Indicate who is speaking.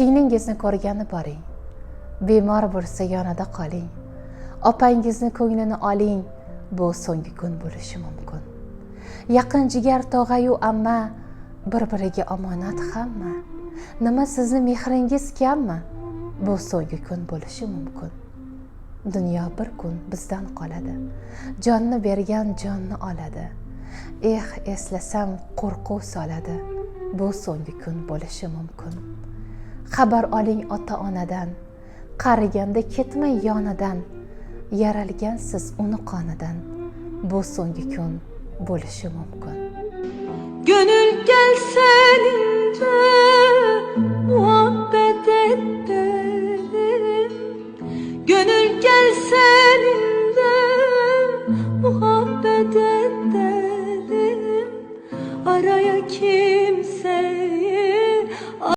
Speaker 1: singlingizni ko'rgani boring. Bemor bo'lsa yonida qoling. Opangizni ko'nglini oling, bu so'nggi kun bo'lishi mumkin. Yaqin jigar tog'ayu amma, bir-biriga omonat hamma. Nima sizni mehringiz kammi? Bu so'nggi kun bo'lishi mumkin. Dunyo bir kun bizdan qoladi. Jonni bergan jonni oladi. Eslasam qo'rquv soladi. Bu so'nggi kun bo'lishi mumkin. Xabar oling ota-onadan. Qariganda ketmay yonidan. Yaralgansiz uni qonidan. Bu so'nggi kun bo'lishi mumkin.
Speaker 2: Gönül gelsen ince